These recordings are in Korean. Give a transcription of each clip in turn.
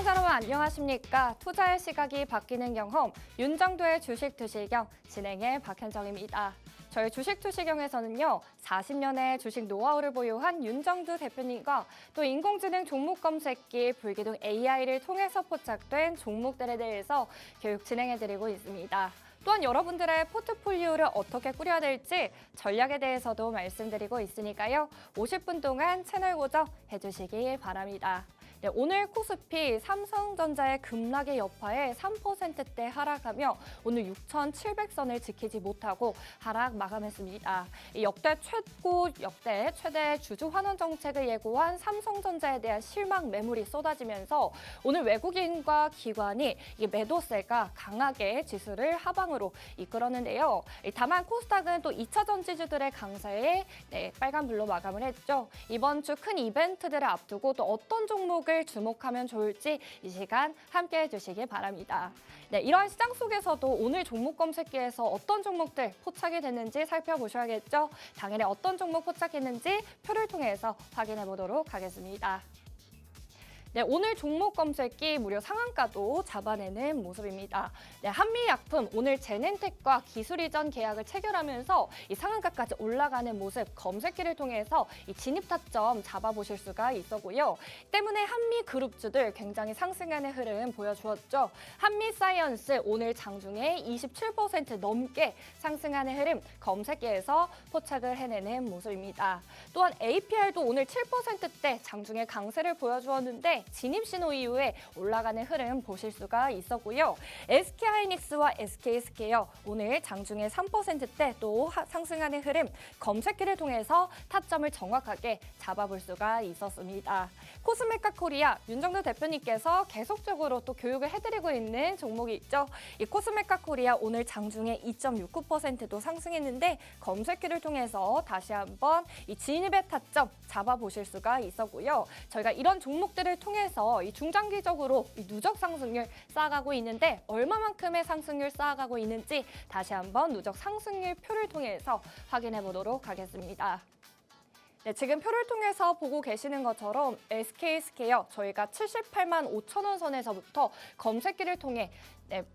시청자 여러분 안녕하십니까? 투자의 시각이 바뀌는 경험, 윤정도의 주식 투시경 진행의 박현정입니다. 저희 주식 투시경에서는요, 40년의 주식 노하우를 보유한 윤정두 대표님과 또 인공지능 종목 검색기, 불기둥 AI를 통해서 포착된 종목들에 대해서 교육 진행해드리고 있습니다. 또한 여러분들의 포트폴리오를 어떻게 꾸려야 될지 전략에 대해서도 말씀드리고 있으니까요. 50분 동안 채널 고정해 주시기 바랍니다. 네, 오늘 코스피 삼성전자의 급락의 여파에 3%대 하락하며 오늘 6,700선을 지키지 못하고 하락 마감했습니다. 역대 최대 주주 환원 정책을 예고한 삼성전자에 대한 실망 매물이 쏟아지면서 오늘 외국인과 기관이 매도세가 강하게 지수를 하방으로 이끌었는데요. 다만 코스닥은 또 2차 전지주들의 강세에 빨간불로 마감을 했죠. 이번 주 큰 이벤트들을 앞두고 또 어떤 종목을 주목하면 좋을지 이 시간 함께 해주시기 바랍니다. 네, 이러한 시장 속에서도 오늘 종목 검색기에서 어떤 종목들 포착이 됐는지 살펴보셔야겠죠. 당일에 어떤 종목 포착했는지 표를 통해서 확인해 보도록 하겠습니다. 네, 오늘 종목 검색기 무려 상한가도 잡아내는 모습입니다. 네, 한미약품 오늘 제넨텍과 기술 이전 계약을 체결하면서 이 상한가까지 올라가는 모습 검색기를 통해서 이 진입 타점 잡아보실 수가 있었고요. 때문에 한미 그룹주들 굉장히 상승하는 흐름 보여주었죠. 한미사이언스 오늘 장중에 27% 넘게 상승하는 흐름 검색기에서 포착을 해내는 모습입니다. 또한 APR도 오늘 7%대 장중에 강세를 보여주었는데 진입 신호 이후에 올라가는 흐름 보실 수가 있었고요. SK하이닉스와 SK스퀘어 오늘 장중에 3%대 또 상승하는 흐름 검색기를 통해서 타점을 정확하게 잡아볼 수가 있었습니다. 코스메카 코리아 윤정도 대표님께서 계속적으로 또 교육을 해드리고 있는 종목이 있죠. 이 코스메카 코리아 오늘 장중에 2.69%도 상승했는데 검색기를 통해서 다시 한번 이 진입의 타점 잡아보실 수가 있었고요. 저희가 이런 종목들을 통해서 이 중장기적으로 이 누적 상승률 쌓아가고 있는데 얼마만큼의 상승률 쌓아가고 있는지 다시 한번 누적 상승률 표를 통해서 확인해 보도록 하겠습니다. 네, 지금 표를 통해서 보고 계시는 것처럼 SK스퀘어 저희가 78만 5천 원 선에서부터 검색기를 통해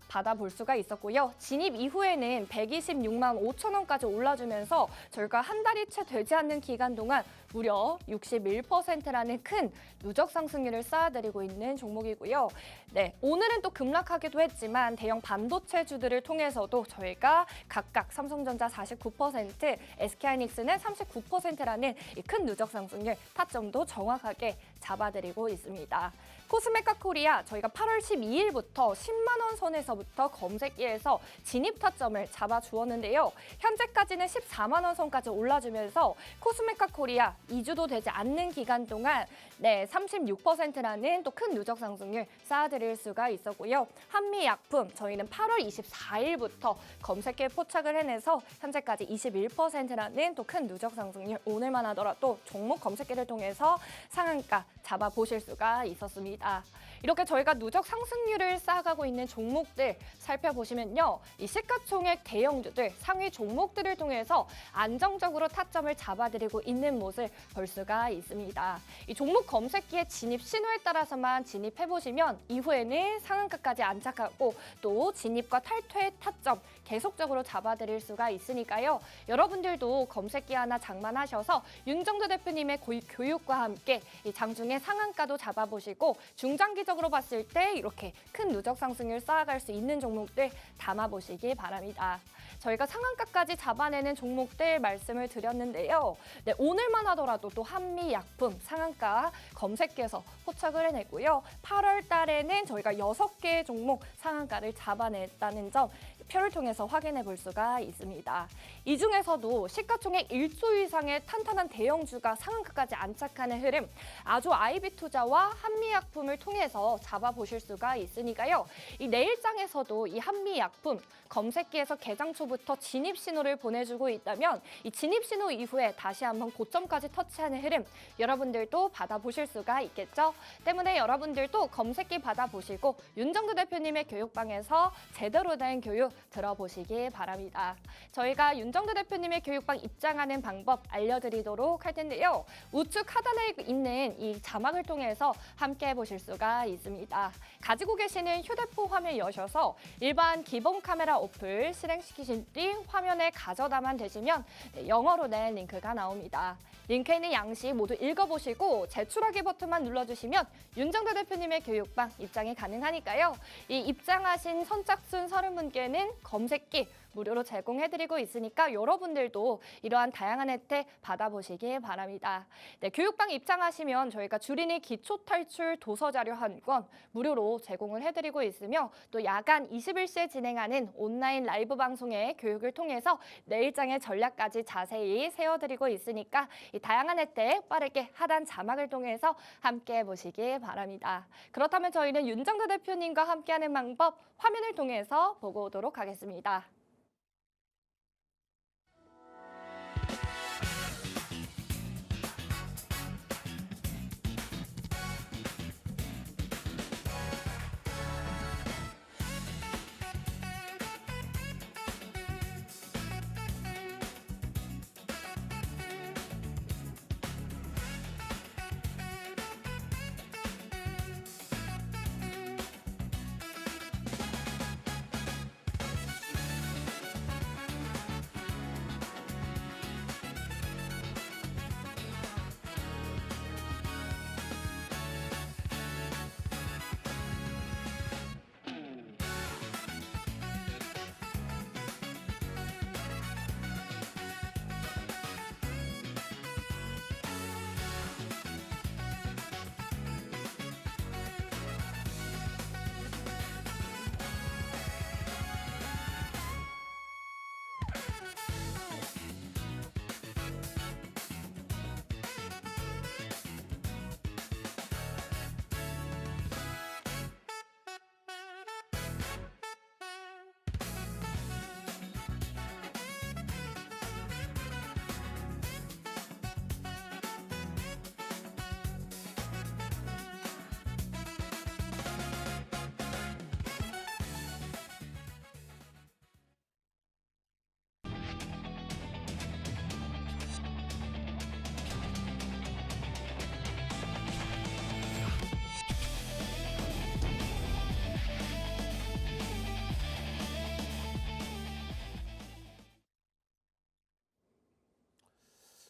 받아볼 수가 있었고요. 진입 이후에는 126만 5천 원까지 올라주면서 저희가 한 달이 채 되지 않는 기간 동안 무려 61%라는 큰 누적 상승률을 쌓아드리고 있는 종목이고요. 네, 오늘은 또 급락하기도 했지만 대형 반도체주들을 통해서도 저희가 각각 삼성전자 49%, SK하이닉스는 39%라는 이 큰 누적 상승률 타점도 정확하게 잡아드리고 있습니다. 코스메카 코리아 저희가 8월 12일부터 10만 원 선에서부터 검색기에서 진입 타점을 잡아주었는데요. 현재까지는 14만 원 선까지 올라주면서 코스메카 코리아 2주도 되지 않는 기간 동안 36%라는 또 큰 누적 상승률 쌓아드릴 수가 있었고요. 한미약품 저희는 8월 24일부터 검색기에 포착을 해내서 현재까지 21%라는 또 큰 누적 상승률 오늘만 하더라도 종목 검색기를 통해서 상한가 잡아보실 수가 있었습니다. 이렇게 저희가 누적 상승률을 쌓아가고 있는 종목들 살펴보시면요. 이 시가총액 대형주들 상위 종목들을 통해서 안정적으로 타점을 잡아드리고 있는 모습 볼 수가 있습니다. 이 종목 검색기의 진입 신호에 따라서만 진입해보시면 이후에는 상한가까지 안착하고 또 진입과 탈퇴의 타점 계속적으로 잡아드릴 수가 있으니까요. 여러분들도 검색기 하나 장만하셔서 윤정도 대표님의 교육과 함께 이 장중에 상한가도 잡아보시고 중장기적으로 봤을 때 이렇게 큰 누적 상승률 쌓아갈 수 있는 종목들 담아보시기 바랍니다. 저희가 상한가까지 잡아내는 종목들 말씀을 드렸는데요. 네, 오늘만 하더라도 또 한미약품 상한가 검색기에서 포착을 해냈고요. 8월 달에는 저희가 6개의 종목 상한가를 잡아냈다는 점 표를 통해서 확인해 볼 수가 있습니다. 이 중에서도 시가총액 1조 이상의 탄탄한 대형주가 상한가까지 안착하는 흐름 아주 아이비투자와 한미약품을 통해서 잡아보실 수가 있으니까요. 이 내일장에서도 이 한미약품 검색기에서 개장 초부터 진입 신호를 보내주고 있다면 이 진입 신호 이후에 다시 한번 고점까지 터치하는 흐름 여러분들도 받아보실 수가 있겠죠. 때문에 여러분들도 검색기 받아보시고 윤정도 대표님의 교육방에서 제대로 된 교육 들어보시기 바랍니다. 저희가 윤정도 대표님의 교육방 입장하는 방법 알려드리도록 할 텐데요. 우측 하단에 있는 이 자막을 통해서 함께 보실 수가 있습니다. 가지고 계시는 휴대폰 화면 여셔서 일반 기본 카메라 어플 실행시키신 뒤 화면에 가져다만 되시면 영어로 된 링크가 나옵니다. 링크에 있는 양식 모두 읽어보시고 제출하기 버튼만 눌러주시면 윤정도 대표님의 교육방 입장이 가능하니까요. 이 입장하신 선착순 30분께는 검색기 무료로 제공해드리고 있으니까 여러분들도 이러한 다양한 혜택 받아보시기 바랍니다. 네, 교육방 입장하시면 저희가 주린이 기초탈출 도서자료 한 권 무료로 제공을 해드리고 있으며 또 야간 21시에 진행하는 온라인 라이브 방송의 교육을 통해서 내일장의 전략까지 자세히 세워드리고 있으니까 이 다양한 혜택 빠르게 하단 자막을 통해서 함께 보시기 바랍니다. 그렇다면 저희는 윤정도 대표님과 함께하는 방법 화면을 통해서 보고 오도록 하겠습니다.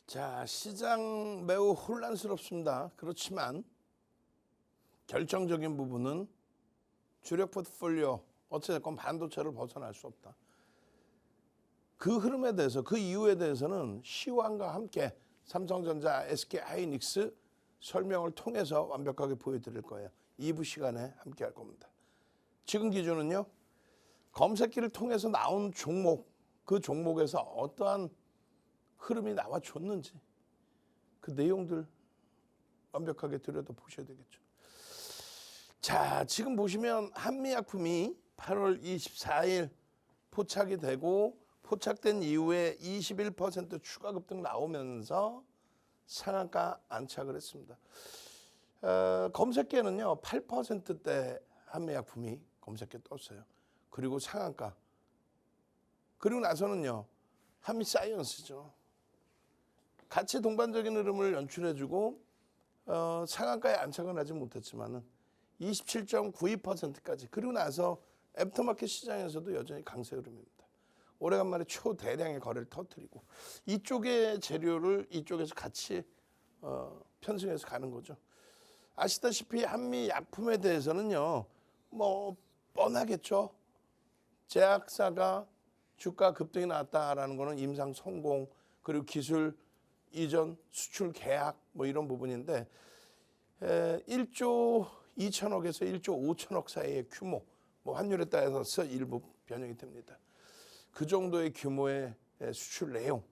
자, 시장 매우 혼란스럽습니다. 그렇지만 결정적인 부분은 주력 포트폴리오 어찌됐건 반도체를 벗어날 수 없다. 그 흐름에 대해서 그 이유에 대해서는 시황과 함께 삼성전자, SK하이닉스 설명을 통해서 완벽하게 보여드릴 거예요. 2부 시간에 함께 할 겁니다. 지금 기준은요. 검색기를 통해서 나온 종목, 그 종목에서 어떠한 흐름이 나와줬는지 그 내용들 완벽하게 들여다보셔야 되겠죠. 자, 지금 보시면 한미약품이 8월 24일 포착이 되고 포착된 이후에 21% 추가 급등 나오면서 상한가 안착을 했습니다. 검색계는요 8%대 한미약품이 검색계 떴어요. 그리고 상한가. 그리고 나서는요 한미사이언스죠. 같이 동반적인 흐름을 연출해주고 상한가에 안착은 하지 못했지만은 27.92%까지 그리고 나서 애프터마켓 시장에서도 여전히 강세 흐름입니다. 오래간만에 초대량의 거래를 터뜨리고 이쪽의 재료를 이쪽에서 같이 편승해서 가는 거죠. 아시다시피 한미약품에 대해서는요 뭐 뻔하겠죠. 제약사가 주가 급등이 나왔다라는 거는 임상 성공 그리고 기술 이전 수출 계약 뭐 이런 부분인데 1조 2천억에서 1조 5천억 사이의 규모 뭐 환율에 따라서 일부 변형이 됩니다. 그 정도의 규모의 수출 내용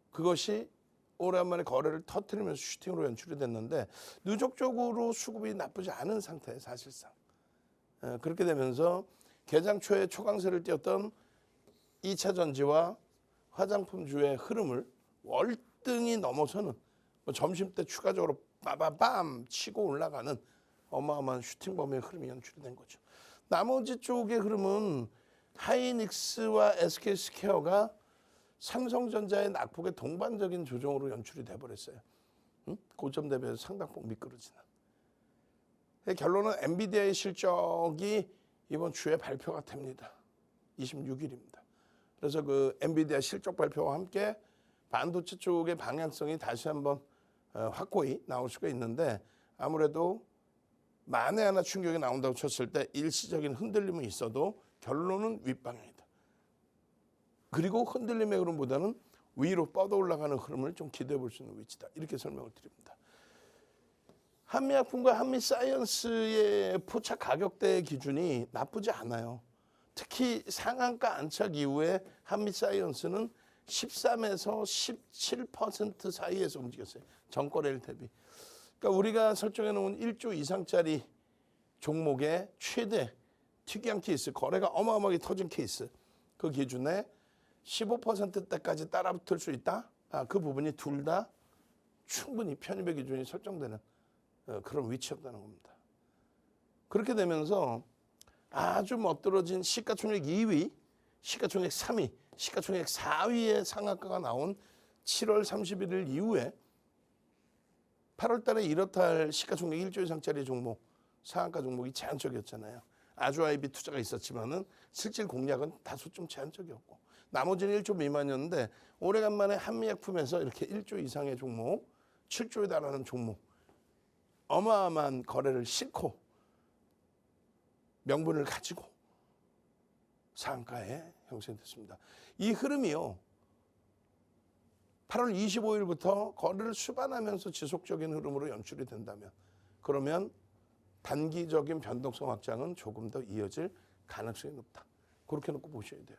그것이 오랜만에 거래를 터뜨리면서 슈팅으로 연출이 됐는데 누적적으로 수급이 나쁘지 않은 상태예요. 사실상. 그렇게 되면서 개장 초에 초강세를 띄었던 2차 전지와 화장품주의 흐름을 월등히 넘어서는 점심때 추가적으로 빠바밤 치고 올라가는 어마어마한 슈팅범의 흐름이 연출이 된 거죠. 나머지 쪽의 흐름은 하이닉스와 SK스퀘어가 삼성전자의 낙폭의 동반적인 조정으로 연출이 돼버렸어요. 고점 대비해서 상당폭 미끄러지는. 결론은 엔비디아의 실적이 이번 주에 발표가 됩니다. 26일입니다. 그래서 그 엔비디아 실적 발표와 함께 반도체 쪽의 방향성이 다시 한번 확고히 나올 수가 있는데 아무래도 만에 하나 충격이 나온다고 쳤을 때 일시적인 흔들림은 있어도 결론은 윗방향이다. 그리고 흔들림의 흐름보다는 위로 뻗어 올라가는 흐름을 좀 기대해 볼 수 있는 위치다. 이렇게 설명을 드립니다. 한미약품과 한미사이언스의 포착 가격대 기준이 나쁘지 않아요. 특히 상한가 안착 이후에 한미사이언스는 13에서 17% 사이에서 움직였어요. 전거래일 대비. 그러니까 우리가 설정해 놓은 1조 이상짜리 종목의 최대 특이한 케이스, 거래가 어마어마하게 터진 케이스, 그 기준에 15%대까지 따라붙을 수 있다. 그 부분이 둘 다 충분히 편입의 기준이 설정되는 그런 위치였다는 겁니다. 그렇게 되면서 아주 멋들어진 시가총액 2위, 시가총액 3위, 시가총액 4위의 상한가가 나온 7월 31일 이후에 8월 달에 이렇다 할 시가총액 1조 이상짜리 종목, 상한가 종목이 제한적이었잖아요. 아주아이비 투자가 있었지만은 실질 공략은 다소 좀 제한적이었고 나머지는 1조 미만이었는데 오래간만에 한미약품에서 이렇게 1조 이상의 종목, 7조에 달하는 종목 어마어마한 거래를 싣고 명분을 가지고 상한가에 형성됐습니다. 이 흐름이요. 8월 25일부터 거래를 수반하면서 지속적인 흐름으로 연출이 된다면 그러면 단기적인 변동성 확장은 조금 더 이어질 가능성이 높다. 그렇게 놓고 보셔야 돼요.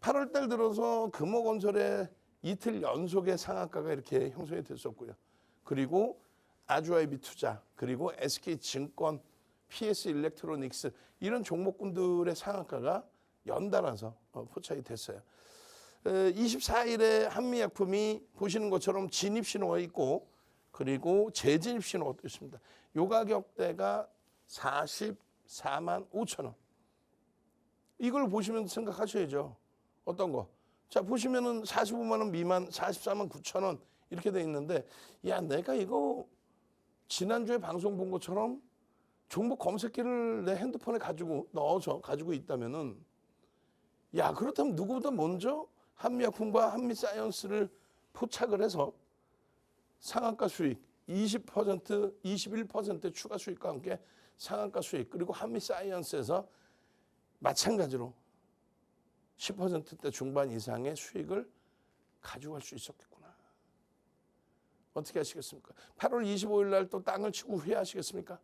8월 달 들어서 금호건설의 이틀 연속의 상한가가 이렇게 형성이 됐었고요. 그리고 아주아이비 투자, 그리고 SK증권, PS일렉트로닉스 이런 종목군들의 상한가가 연달아서 포착이 됐어요. 24일에 한미약품이 보시는 것처럼 진입 신호가 있고 그리고 재진입 신호가 또 있습니다. 요 가격대가 44만 5천 원. 이걸 보시면서 생각하셔야죠. 어떤 거? 자, 보시면은 45만 원 미만 44만 9천 원 이렇게 돼 있는데 야, 내가 이거 지난주에 방송 본 것처럼 종목 검색기를 내 핸드폰에 넣어서 가지고 있다면은 야, 그렇다면 누구보다 먼저 한미약품과 한미사이언스를 포착을 해서 상한가 수익 20%, 21% 추가 수익과 함께 상한가 수익 그리고 한미사이언스에서 마찬가지로 10%대 중반 이상의 수익을 가져갈 수 있었겠구나. 어떻게 하시겠습니까? 8월 25일 날 또 땅을 치고 후회하시겠습니까?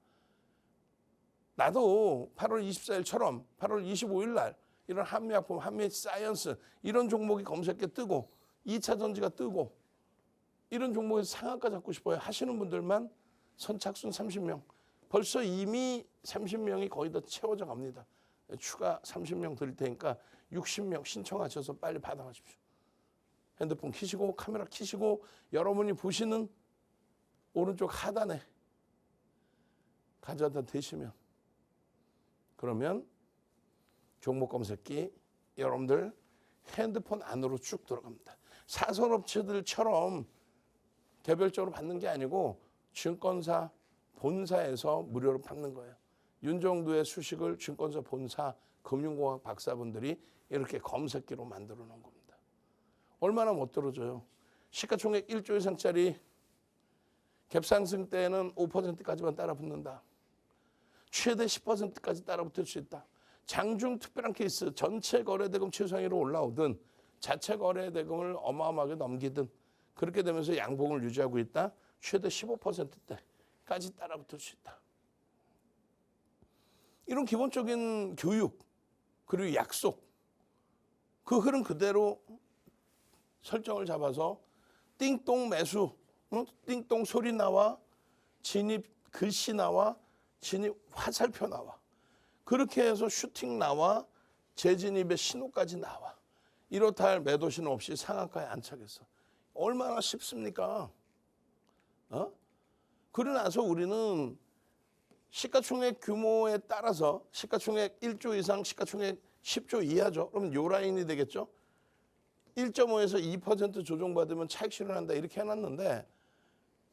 나도 8월 24일처럼 8월 25일 날 이런 한미약품, 한미사이언스 이런 종목이 검색에 뜨고 2차 전지가 뜨고 이런 종목에서 상한가 잡고 싶어요 하시는 분들만 선착순 30명. 벌써 이미 30명이 거의 다 채워져 갑니다. 추가 30명 드릴 테니까 60명 신청하셔서 빨리 받아가십시오. 핸드폰 켜시고 카메라 켜시고 여러분이 보시는 오른쪽 하단에 가져다 대시면 그러면 종목 검색기 여러분들 핸드폰 안으로 쭉 들어갑니다. 사설업체들처럼 개별적으로 받는 게 아니고 증권사 본사에서 무료로 받는 거예요. 윤정두의 수식을 증권사 본사 금융공학 박사분들이 이렇게 검색기로 만들어 놓은 겁니다. 얼마나 못 들어줘요. 시가총액 1조 이상짜리 갭상승 때는 5%까지만 따라붙는다. 최대 10%까지 따라붙을 수 있다. 장중 특별한 케이스 전체 거래대금 최상위로 올라오든 자체 거래대금을 어마어마하게 넘기든 그렇게 되면서 양봉을 유지하고 있다. 최대 15%대까지 따라붙을 수 있다. 이런 기본적인 교육 그리고 약속 그 흐름 그대로 설정을 잡아서 띵동 매수, 띵동 소리 나와 진입 글씨 나와 진입 화살표 나와 그렇게 해서 슈팅 나와 재진입의 신호까지 나와 이렇다 할 매도 신호 없이 상한가에 안착했어. 얼마나 쉽습니까? 그러고 나서 우리는 시가총액 규모에 따라서 시가총액 1조 이상, 시가총액 10조 이하죠. 그러면 요 라인이 되겠죠. 1.5에서 2% 조정받으면 차익 실현한다 이렇게 해놨는데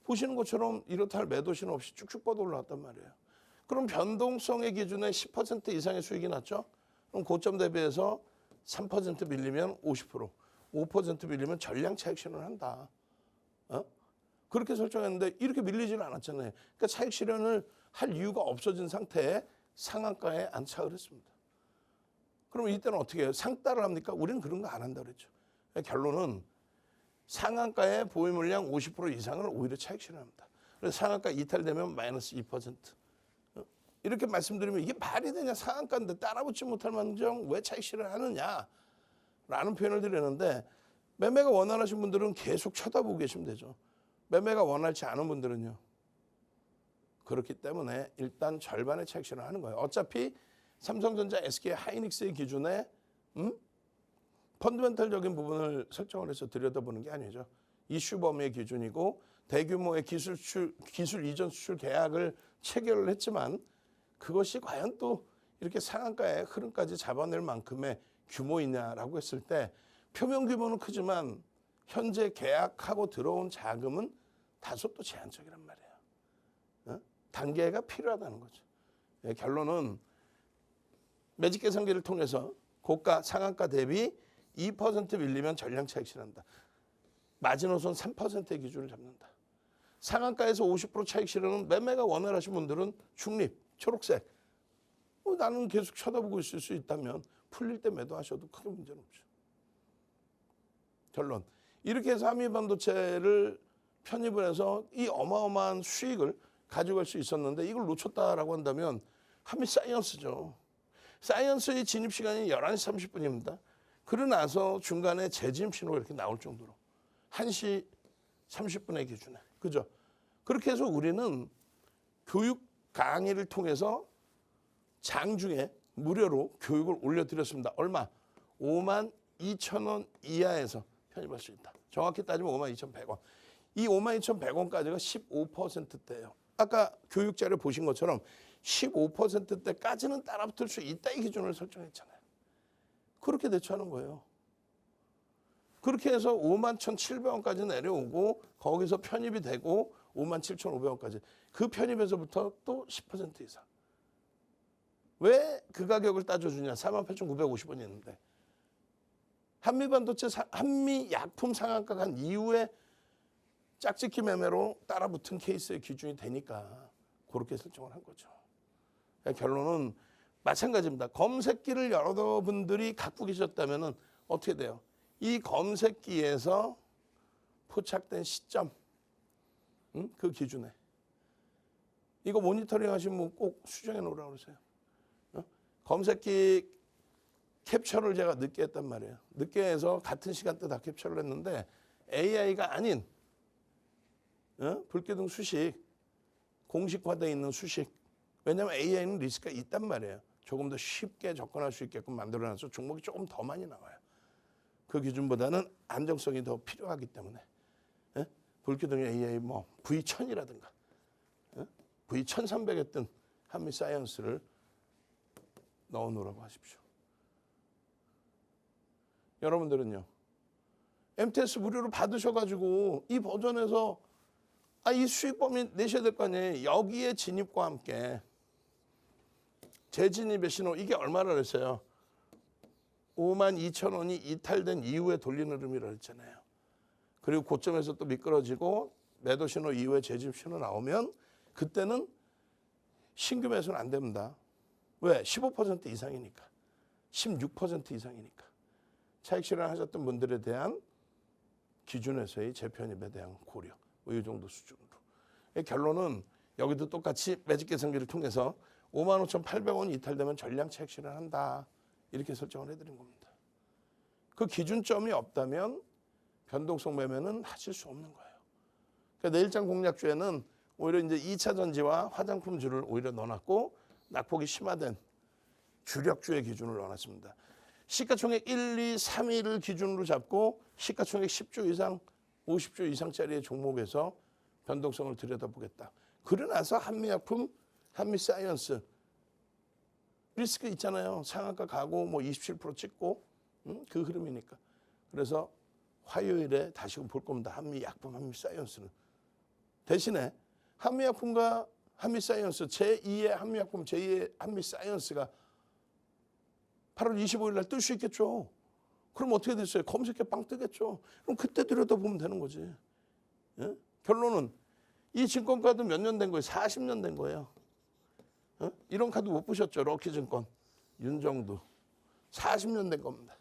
보시는 것처럼 이렇다 할 매도신 없이 쭉쭉 뻗어 올라왔단 말이에요. 그럼 변동성의 기준에 10% 이상의 수익이 났죠. 그럼 고점 대비해서 3% 밀리면 50%, 5% 밀리면 전량 차익 실현한다. 그렇게 설정했는데 이렇게 밀리지는 않았잖아요. 그러니까 차익 실현을 할 이유가 없어진 상태에 상한가에 안착을 했습니다. 그럼 이때는 어떻게 해요? 상따를 합니까? 우리는 그런 거 안 한다고 그랬죠. 결론은 상한가의 보유 물량 50% 이상을 오히려 차익 실현합니다. 그래서 상한가 이탈되면 마이너스 2%. 이렇게 말씀드리면 이게 말이 되냐? 상한가인데 따라붙지 못할 망정 왜 차익 실현하느냐? 라는 표현을 드리는데 매매가 원활하신 분들은 계속 쳐다보고 계시면 되죠. 매매가 원활치 않은 분들은요. 그렇기 때문에 일단 절반의 차익 실현하는 거예요. 어차피 삼성전자, SK, 하이닉스의 기준에 펀드멘탈적인 부분을 설정을 해서 들여다보는 게 아니죠. 이슈 범위의 기준이고 대규모의 기술 이전 수출 계약을 체결을 했지만 그것이 과연 또 이렇게 상한가의 흐름까지 잡아낼 만큼의 규모이냐라고 했을 때 표면 규모는 크지만 현재 계약하고 들어온 자금은 다소 또 제한적이란 말이에요. 단계가 필요하다는 거죠. 결론은 매직 계산기를 통해서 고가 상한가 대비 2% 밀리면 전량 차익 실현한다. 마지노선 3%의 기준을 잡는다. 상한가에서 50% 차익 실현은 매매가 원활하신 분들은 중립, 초록색. 나는 계속 쳐다보고 있을 수 있다면 풀릴 때 매도하셔도 크게 문제는 없죠. 결론. 이렇게 해서 한미반도체를 편입을 해서 이 어마어마한 수익을 가져갈 수 있었는데 이걸 놓쳤다라고 한다면 한미사이언스죠. 사이언스의 진입 시간이 11시 30분입니다. 그러고 나서 중간에 재진입 신호가 이렇게 나올 정도로 1시 30분의 기준에. 그죠? 그렇게 해서 우리는 교육 강의를 통해서 장중에 무료로 교육을 올려드렸습니다. 얼마? 52,000원 이하에서 편입할 수 있다. 정확히 따지면 52,100원. 이 52,100원까지가 15%대예요. 아까 교육 자료 보신 것처럼 15%대까지는 따라붙을 수 있다 이 기준을 설정했잖아요. 그렇게 대처하는 거예요. 그렇게 해서 51,700원까지 내려오고 거기서 편입이 되고 57,500원까지. 그 편입에서부터 또 10% 이상. 왜 그 가격을 따져주냐? 48,950원이 있는데. 한미반도체, 한미약품 상한가 간 이후에 짝짓기 매매로 따라붙은 케이스의 기준이 되니까 그렇게 설정을 한 거죠. 결론은 마찬가지입니다. 검색기를 여러분들이 갖고 계셨다면 어떻게 돼요? 이 검색기에서 포착된 시점, 그 기준에. 이거 모니터링 하시면 꼭 수정해 놓으라고 그러세요. 검색기 캡처를 제가 늦게 했단 말이에요. 늦게 해서 같은 시간대 다 캡처를 했는데 AI가 아닌 불기둥 수식, 공식화되어 있는 수식. 왜냐하면 AI는 리스크가 있단 말이에요. 조금 더 쉽게 접근할 수 있게끔 만들어놔서 종목이 조금 더 많이 나와요. 그 기준보다는 안정성이 더 필요하기 때문에. 불기둥 AI 뭐 V1000이라든가 V1300 했던 한미사이언스를 넣어놓으라고 하십시오. 여러분들은요. MTS 무료로 받으셔가지고 이 버전에서 이 수익 범위 내셔야 될 거 아니에요. 여기에 진입과 함께 재진입의 신호 이게 얼마나 그랬어요? 52,000원이 이탈된 이후에 돌리는 흐름이라고 했잖아요. 그리고 고점에서 또 미끄러지고 매도 신호 이후에 재진입 신호 나오면 그때는 신규 매수는 안 됩니다. 왜? 15% 이상이니까. 16% 이상이니까. 차익 실현하셨던 분들에 대한 기준에서의 재편입에 대한 고려. 이 정도 수준으로. 결론은 여기도 똑같이 매직 계산기를 통해서 55,800원이 이탈되면 전량 차익 실현한다. 이렇게 설정을 해드린 겁니다. 그 기준점이 없다면 변동성 매매는 하실 수 없는 거예요. 그러니까 내일장 공략주에는 오히려 이제 2차 전지와 화장품주를 오히려 넣어놨고 낙폭이 심화된 주력주의 기준을 넣어놨습니다. 시가총액 1, 2, 3위를 기준으로 잡고 시가총액 10조 이상, 50조 이상짜리의 종목에서 변동성을 들여다보겠다. 그러고 나서 한미약품, 한미사이언스 리스크 있잖아요. 상한가 가고 뭐 27% 찍고 그 흐름이니까. 그래서 화요일에 다시금 볼 겁니다. 한미약품, 한미사이언스는. 대신에 한미약품과 한미사이언스 제2의 한미약품, 제2의 한미사이언스가 8월 25일 날 뜰 수 있겠죠. 그럼 어떻게 됐어요? 검색해 빵 뜨겠죠. 그럼 그때 들여다보면 되는 거지. 예? 결론은 이 증권카드 몇 년 된 거예요? 40년 된 거예요. 이런 카드 못 보셨죠? 럭키증권, 윤정두. 40년 된 겁니다.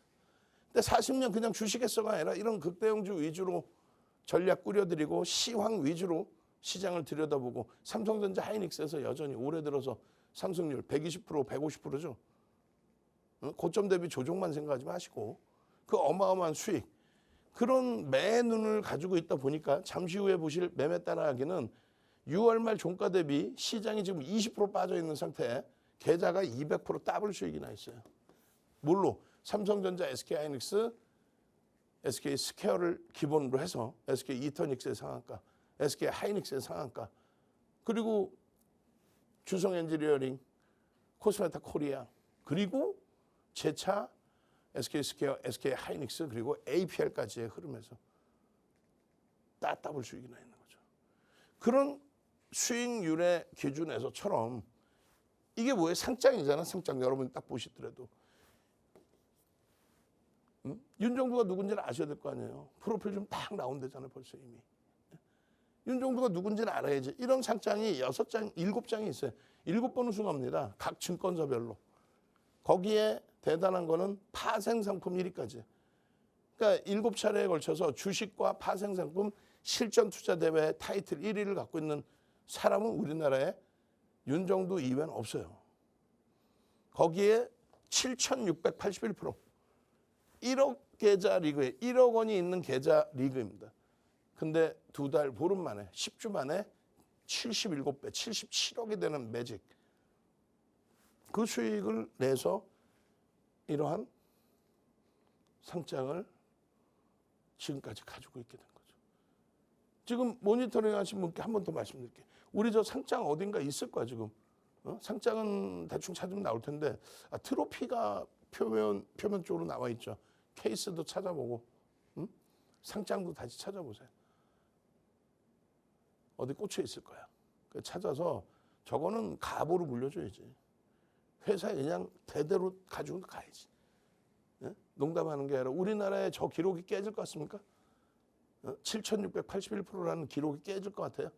근데 40년 그냥 주식에서가 아니라 이런 극대형주 위주로 전략 꾸려드리고 시황 위주로 시장을 들여다보고 삼성전자 하이닉스에서 여전히 올해 들어서 상승률 120%, 150%죠. 고점 대비 조정만 생각하지 마시고 그 어마어마한 수익 그런 매의 눈을 가지고 있다 보니까 잠시 후에 보실 매매 따라하기는 6월 말 종가 대비 시장이 지금 20% 빠져 있는 상태에 계좌가 200% 더블 수익이 나 있어요. 뭘로? 삼성전자, SK하이닉스, SK스퀘어를 기본으로 해서 SK이터닉스의 상한가, SK하이닉스의 상한가, 그리고 주성엔지니어링, 코스메타 코리아, 그리고 제차 SK스퀘어, SK하이닉스, 그리고 APL까지의 흐름에서 더블 수익이 나 있는 거죠. 그런 수익률의 기준에서처럼 이게 뭐예요? 상장이잖아. 상장. 여러분 딱 보시더라도. 윤정두가 누군지는 아셔야 될 거 아니에요. 프로필 좀 딱 나온대잖아요. 벌써 이미. 윤정두가 누군지는 알아야지. 이런 상장이 6장, 7장이 있어요. 7번 우승합니다. 각 증권사별로. 거기에 대단한 거는 파생상품 1위까지. 그러니까 7차례에 걸쳐서 주식과 파생상품 실전투자대회 타이틀 1위를 갖고 있는 사람은 우리나라에 윤정두 이외에는 없어요. 거기에 7,681%. 1억 계좌 리그에 1억 원이 있는 계좌 리그입니다. 근데 2달 보름 만에 10주 만에 77배 77억이 되는 매직. 그 수익을 내서 이러한 상장을 지금까지 가지고 있게 된 거죠. 지금 모니터링 하신 분께 한 번 더 말씀드릴게요. 우리 저 상장 어딘가 있을 거야 지금. 상장은 대충 찾으면 나올 텐데 트로피가 표면 쪽으로 나와 있죠. 케이스도 찾아보고 상장도 다시 찾아보세요. 어디 꽂혀 있을 거야. 찾아서 저거는 가보로 물려줘야지. 회사에 그냥 대대로 가지고 가야지. 예? 농담하는 게 아니라 우리나라에 저 기록이 깨질 것 같습니까? 7,681%라는 기록이 깨질 것 같아요.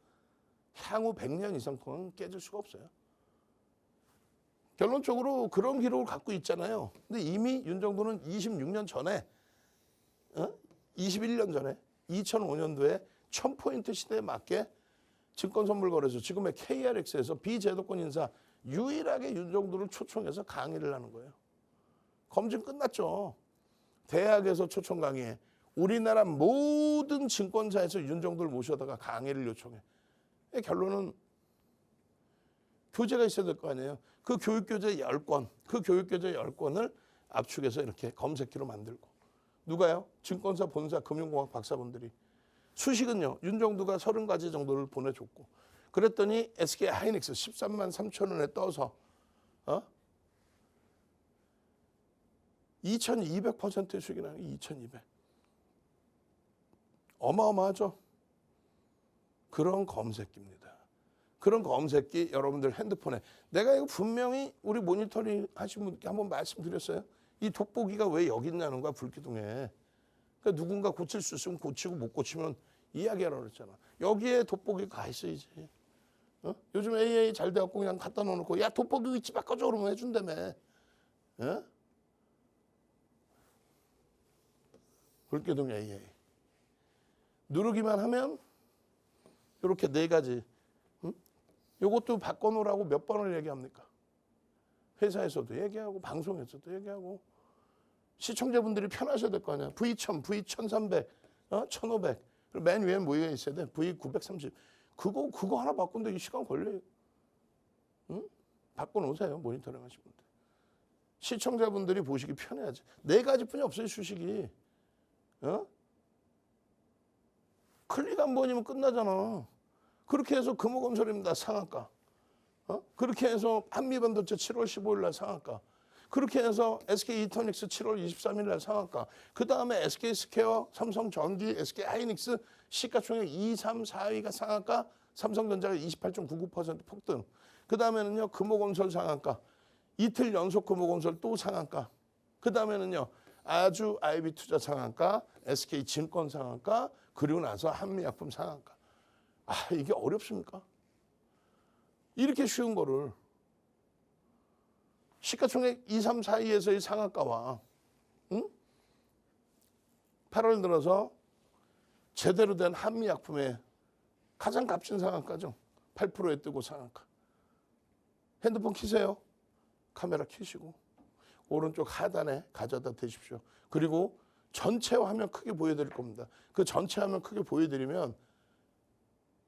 향후 100년 이상 동안 깨질 수가 없어요. 결론적으로 그런 기록을 갖고 있잖아요. 근데 이미 윤정두는 26년 전에 21년 전에 2005년도에 1000포인트 시대에 맞게 증권선물거래소 지금의 KRX에서 비제도권 인사 유일하게 윤정두를 초청해서 강의를 하는 거예요. 검증 끝났죠. 대학에서 초청 강의해. 우리나라 모든 증권사에서 윤정두를 모셔다가 강의를 요청해. 결론은 교재가 있어야 될 거 아니에요. 그 교육교재 10권, 그 교육교재 10권을 압축해서 이렇게 검색기로 만들고. 누가요? 증권사 본사 금융공학 박사분들이. 수식은요. 윤정두가 30가지 정도를 보내줬고. 그랬더니 SK하이닉스 13만 3천 원에 떠서 2200%의 수익이 나는 2200. 어마어마하죠. 그런 검색기입니다. 그런 검색기 여러분들 핸드폰에 내가 이거 분명히 우리 모니터링 하신 분께 한번 말씀드렸어요. 이 돋보기가 왜 여기 있냐는 거야 불기둥에. 그러니까 누군가 고칠 수 있으면 고치고 못 고치면 이야기하라고 그랬잖아. 여기에 돋보기가 가 있어야지. 요즘 AA 잘 돼갖고 그냥 갖다 놓고 야 돋보기 위치 바꿔줘 그러면 해준다며. 불기둥 AA. 누르기만 하면 이렇게 4가지. 이것도 바꿔놓으라고 몇 번을 얘기합니까? 회사에서도 얘기하고 방송에서도 얘기하고 시청자분들이 편하셔야 될 거 아니야. V1000, V1300, 1500. 그리고 맨 위에 뭐가 있어야 돼? V930. 그거 하나 바꾼데 이 시간 걸려요. 바꿔놓으세요. 모니터링 하신 분들. 시청자분들이 보시기 편해야지. 4가지뿐이 없어요. 수식이. 클릭 한 번이면 끝나잖아. 그렇게 해서 금호건설입니다. 상한가. 그렇게 해서 한미반도체 7월 15일 날 상한가. 그렇게 해서 SK이터닉스 7월 23일 날 상한가. 그 다음에 SK스퀘어, 삼성전기, SK하이닉스 시가총액 2, 3, 4위가 상한가. 삼성전자가 28.99% 폭등. 그 다음에는요 금호건설 상한가. 이틀 연속 금호건설 또 상한가. 그 다음에는요 아주 IB투자 상한가, SK증권 상한가, 그리고 나서 한미약품 상한가. 이게 어렵습니까? 이렇게 쉬운 거를 시가총액 2, 3, 4위에서의 상한가와 8월 들어서 제대로 된 한미약품의 가장 값진 상한가죠. 8%에 뜨고 상한가. 핸드폰 키세요. 카메라 켜시고 오른쪽 하단에 가져다 대십시오. 그리고 전체 화면 크게 보여드릴 겁니다. 그 전체 화면 크게 보여드리면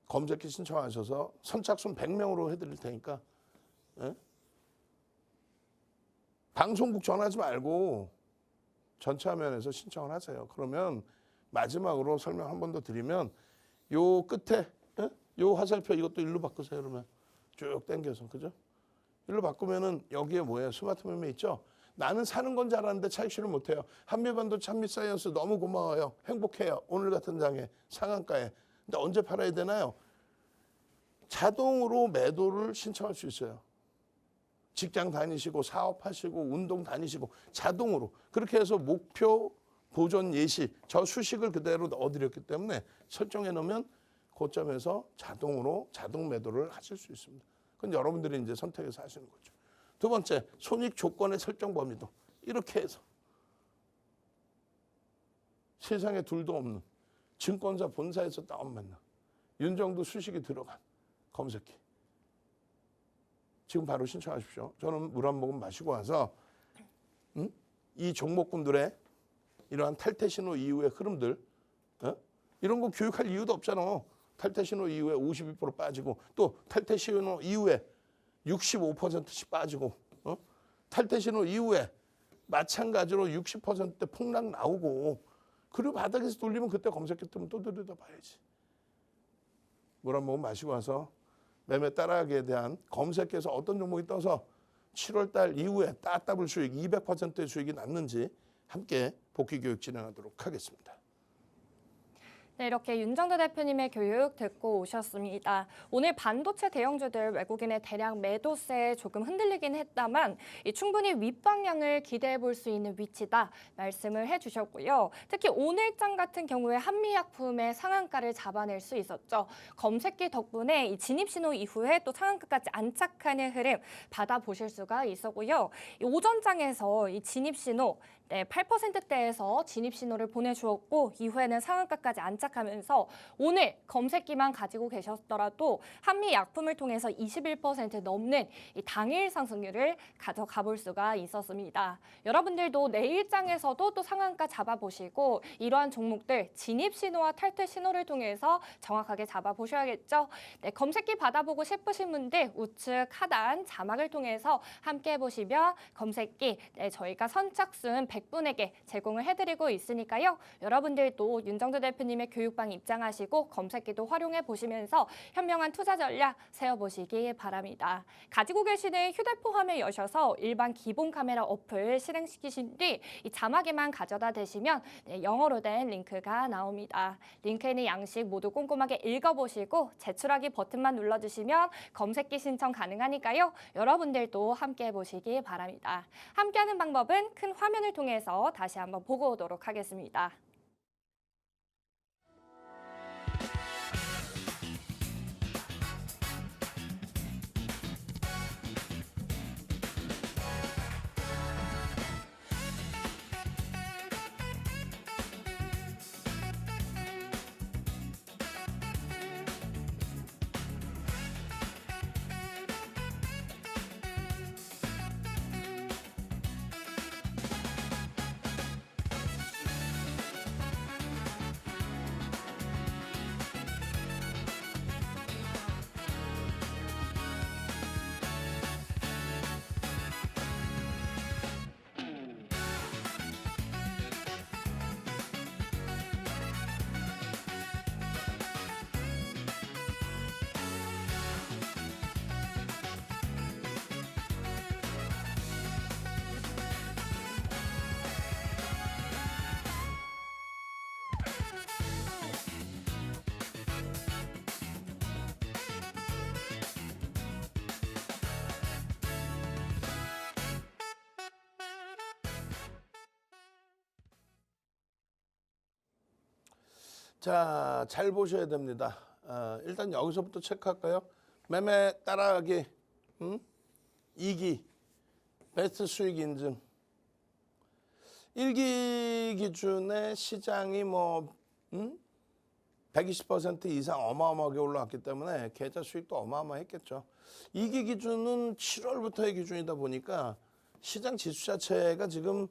검색기 신청하셔서 선착순 100명으로 해드릴 테니까 방송국 전화하지 말고 전체 화면에서 신청을 하세요. 그러면 마지막으로 설명 한 번 더 드리면 요 끝에 요 화살표 이것도 일로 바꾸세요. 그러면 쭉 당겨서 그죠? 일로 바꾸면은 여기에 뭐예요? 스마트 매매 있죠? 나는 사는 건 줄 알았는데 차익실을 못해요. 한미반도체, 한미사이언스 너무 고마워요. 행복해요. 오늘 같은 장에 상한가에. 근데 언제 팔아야 되나요? 자동으로 매도를 신청할 수 있어요. 직장 다니시고 사업하시고 운동 다니시고 자동으로. 그렇게 해서 목표 보존 예시 저 수식을 그대로 넣어드렸기 때문에 설정해 놓으면 고점에서 자동으로 자동 매도를 하실 수 있습니다. 그건 여러분들이 이제 선택해서 하시는 거죠. 두 번째, 손익 조건의 설정 범위도 이렇게 해서 세상에 둘도 없는 증권사 본사에서 다운받는 윤정도 수식이 들어간 검색기. 지금 바로 신청하십시오. 저는 물 한 모금 마시고 와서 이 종목군들의 이러한 탈퇴 신호 이후의 흐름들 이런 거 교육할 이유도 없잖아. 탈퇴 신호 이후에 52% 빠지고 또 탈퇴 신호 이후에 65%씩 빠지고 탈퇴 신호 이후에 마찬가지로 60%대 폭락 나오고 그리고 바닥에서 돌리면 그때 검색기 뜨면 또 들여다봐야지. 물 한 모금 마시고 와서 매매 따라하기에 대한 검색해서 어떤 종목이 떠서 7월 달 이후에 따따블 수익 200%의 수익이 났는지 함께 복귀 교육 진행하도록 하겠습니다. 네, 이렇게 윤정도 대표님의 교육 듣고 오셨습니다. 오늘 반도체 대형주들 외국인의 대량 매도세에 조금 흔들리긴 했다만 충분히 윗방향을 기대해 볼 수 있는 위치다 말씀을 해주셨고요. 특히 오늘장 같은 경우에 한미약품의 상한가를 잡아낼 수 있었죠. 검색기 덕분에 이 진입신호 이후에 또 상한가까지 안착하는 흐름 받아보실 수가 있었고요. 이 오전장에서 이 진입신호 8%대에서 진입신호를 보내주었고 이후에는 상한가까지 안착하면서 오늘 검색기만 가지고 계셨더라도 한미약품을 통해서 21% 넘는 이 당일 상승률을 가져가 볼 수가 있었습니다. 여러분들도 내일장에서도 또 상한가 잡아보시고 이러한 종목들 진입신호와 탈퇴신호를 통해서 정확하게 잡아보셔야겠죠. 네, 검색기 받아보고 싶으신 분들 우측 하단 자막을 통해서 함께 해보시면 검색기 저희가 선착순 100분에게 제공을 해드리고 있으니까요. 여러분들도 윤정도 대표님의 교육방 입장하시고 검색기도 활용해 보시면서 현명한 투자 전략 세워보시기 바랍니다. 가지고 계시는 휴대폰 화면 여셔서 일반 기본 카메라 어플 실행시키신 뒤 이 자막에만 가져다 대시면 영어로 된 링크가 나옵니다. 링크에는 양식 모두 꼼꼼하게 읽어보시고 제출하기 버튼만 눌러주시면 검색기 신청 가능하니까요. 여러분들도 함께 해보시기 바랍니다. 함께하는 방법은 큰 화면을 통해서 다시 한번 보고 오도록 하겠습니다. 자, 잘 보셔야 됩니다. 일단 여기서부터 체크할까요? 매매 따라하기, 2기, 베스트 수익 인증. 1기 기준에 시장이 120% 이상 어마어마하게 올라왔기 때문에 계좌 수익도 어마어마했겠죠. 2기 기준은 7월부터의 기준이다 보니까 시장 지수 자체가 지금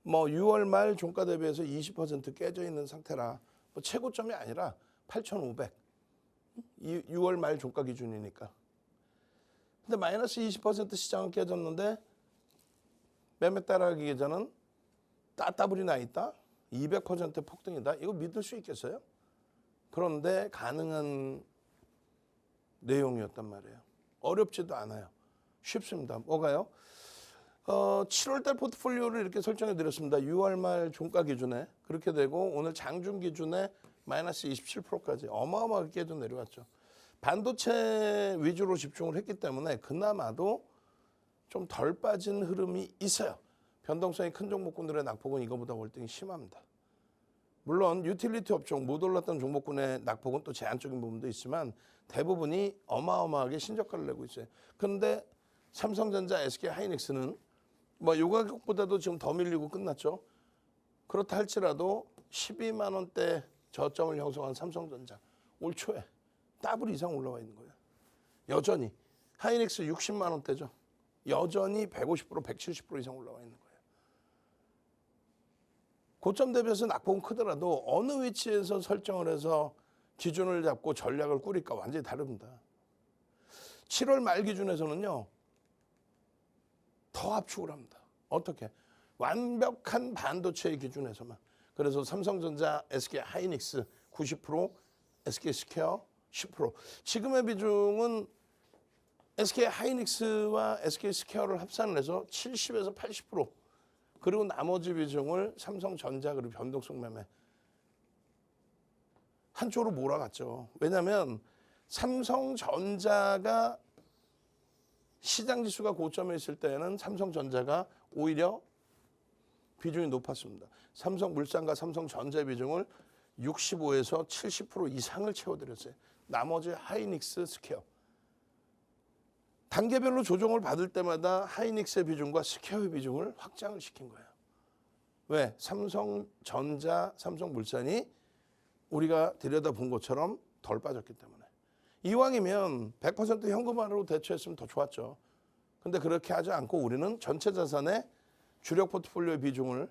6월 말 종가 대비해서 20% 깨져 있는 상태라 최고점이 아니라 8,500. 6월 말 종가 기준이니까. 근데 마이너스 20% 시장은 깨졌는데 매매 따라하기 계좌는 따따블이 나 있다. 200% 폭등이다. 이거 믿을 수 있겠어요? 그런데 가능한 내용이었단 말이에요. 어렵지도 않아요. 쉽습니다. 뭐가요? 7월달 포트폴리오를 이렇게 설정해 드렸습니다. 6월 말 종가 기준에 그렇게 되고 오늘 장중 기준에 마이너스 27%까지 어마어마하게 깨져 내려왔죠. 반도체 위주로 집중을 했기 때문에 그나마도 좀 덜 빠진 흐름이 있어요. 변동성이 큰 종목군들의 낙폭은 이거보다 월등히 심합니다. 물론 유틸리티 업종 못 올랐던 종목군의 낙폭은 또 제한적인 부분도 있지만 대부분이 어마어마하게 신저가를 내고 있어요. 그런데 삼성전자, SK하이닉스는 요 가격보다도 지금 더 밀리고 끝났죠. 그렇다 할지라도 12만 원대 저점을 형성한 삼성전자 올 초에 더블 이상 올라와 있는 거예요. 여전히 하이닉스 60만 원대죠. 여전히 150%, 170% 이상 올라와 있는 거예요. 고점 대비해서 낙폭은 크더라도 어느 위치에서 설정을 해서 기준을 잡고 전략을 꾸릴까 완전히 다릅니다. 7월 말 기준에서는요. 더 압축을 합니다. 어떻게? 완벽한 반도체의 기준에서만. 그래서 삼성전자, SK하이닉스 90%, SK스퀘어 10%. 지금의 비중은 SK하이닉스와 SK스퀘어를 합산을 해서 70에서 80%. 그리고 나머지 비중을 삼성전자 그리고 변동성 매매 한쪽으로 몰아갔죠. 왜냐하면 삼성전자가 시장 지수가 고점에 있을 때는 삼성전자가 오히려 비중이 높았습니다. 삼성물산과 삼성전자 비중을 65에서 70% 이상을 채워드렸어요. 나머지 하이닉스, 스퀘어. 단계별로 조정을 받을 때마다 하이닉스의 비중과 스퀘어의 비중을 확장을 시킨 거예요. 왜? 삼성전자, 삼성물산이 우리가 들여다본 것처럼 덜 빠졌기 때문에. 이왕이면 100% 현금화로 대처했으면 더 좋았죠. 근데 그렇게 하지 않고 우리는 전체 자산의 주력 포트폴리오의 비중을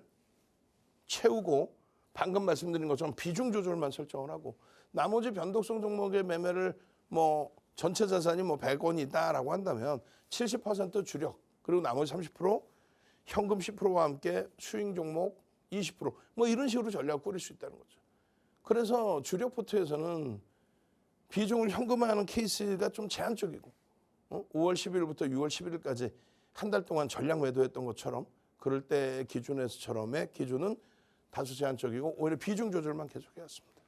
채우고 방금 말씀드린 것처럼 비중 조절만 설정을 하고 나머지 변동성 종목의 매매를 전체 자산이 100원이다라고 한다면 70% 주력 그리고 나머지 30% 현금 10%와 함께 수익 종목 20% 이런 식으로 전략을 꾸릴 수 있다는 거죠. 그래서 주력 포트에서는 비중을 현금화하는 케이스가 좀 제한적이고 5월 10일부터 6월 11일까지 한 달 동안 전략 매도했던 것처럼 그럴 때 기준에서처럼의 기준은 다소 제한적이고 오히려 비중 조절만 계속해왔습니다.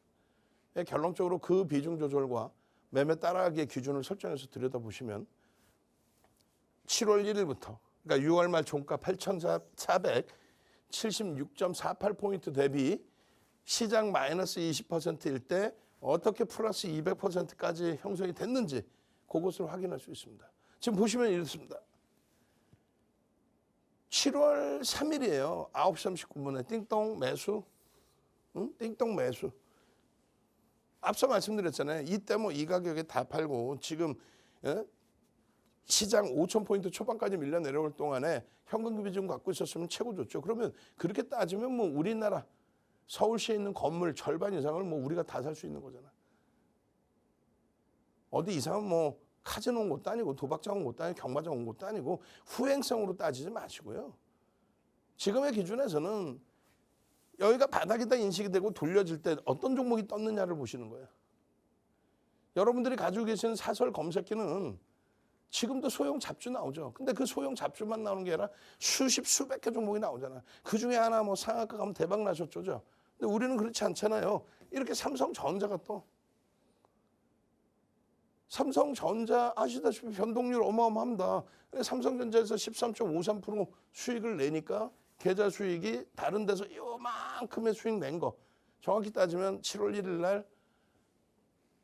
결론적으로 그 비중 조절과 매매 따라하기의 기준을 설정해서 들여다보시면 7월 1일부터 그러니까 6월 말 종가 8,476.48포인트 대비 시장 마이너스 20%일 때 어떻게 플러스 200%까지 형성이 됐는지 그것을 확인할 수 있습니다. 지금 보시면 이렇습니다. 7월 3일이에요. 9시 39분에 띵동 매수. 띵동 매수. 앞서 말씀드렸잖아요. 이때 이 가격에 다 팔고 지금 시장 5,000포인트 초반까지 밀려 내려올 동안에 현금 비중 갖고 있었으면 최고 좋죠. 그러면 그렇게 따지면 우리나라 서울시에 있는 건물 절반 이상을 우리가 다 살 수 있는 거잖아. 어디 이상은 카지노 온 것도 아니고 도박장 온 것도 아니고 경마장 온 것도 아니고 후행성으로 따지지 마시고요. 지금의 기준에서는 여기가 바닥이다 인식이 되고 돌려질 때 어떤 종목이 떴느냐를 보시는 거예요. 여러분들이 가지고 계시는 사설 검색기는 지금도 소형 잡주 나오죠. 근데 그 소형 잡주만 나오는 게 아니라 수십 수백 개 종목이 나오잖아요. 그중에 하나 상한가 가면 대박 나셨죠. 근데 우리는 그렇지 않잖아요. 이렇게 삼성전자가 또 삼성전자 아시다시피 변동률 어마어마합니다. 삼성전자에서 13.53% 수익을 내니까 계좌 수익이 다른 데서 요만큼의 수익 낸 거 정확히 따지면 7월 1일 날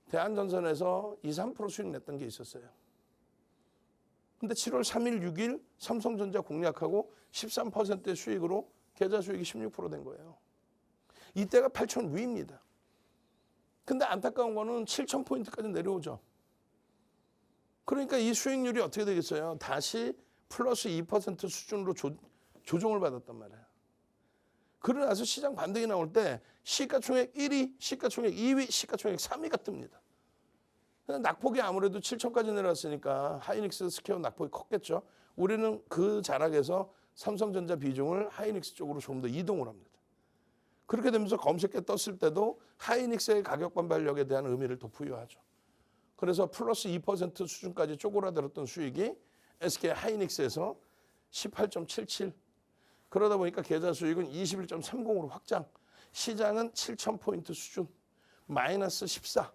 대한전선에서 2~3% 수익 냈던 게 있었어요. 근데 7월 3일, 6일 삼성전자 공략하고 13%의 수익으로 계좌 수익이 16%된 거예요. 이때가 8천 위입니다. 근데 안타까운 거는 7,000포인트까지 내려오죠. 그러니까 이 수익률이 어떻게 되겠어요? 다시 플러스 2% 수준으로 조정을 받았단 말이에요. 그러고 나서 시장 반등이 나올 때 시가총액 1위, 시가총액 2위, 시가총액 3위가 뜹니다. 낙폭이 아무래도 7천까지 내려왔으니까 하이닉스, 스퀘어 낙폭이 컸겠죠. 우리는 그 자락에서 삼성전자 비중을 하이닉스 쪽으로 조금 더 이동을 합니다. 그렇게 되면서 검색에 떴을 때도 하이닉스의 가격 반발력에 대한 의미를 더 부여하죠. 그래서 플러스 2% 수준까지 쪼그라들었던 수익이 SK 하이닉스에서 18.77. 그러다 보니까 계좌 수익은 21.30으로 확장. 시장은 7,000포인트 수준. 마이너스 14.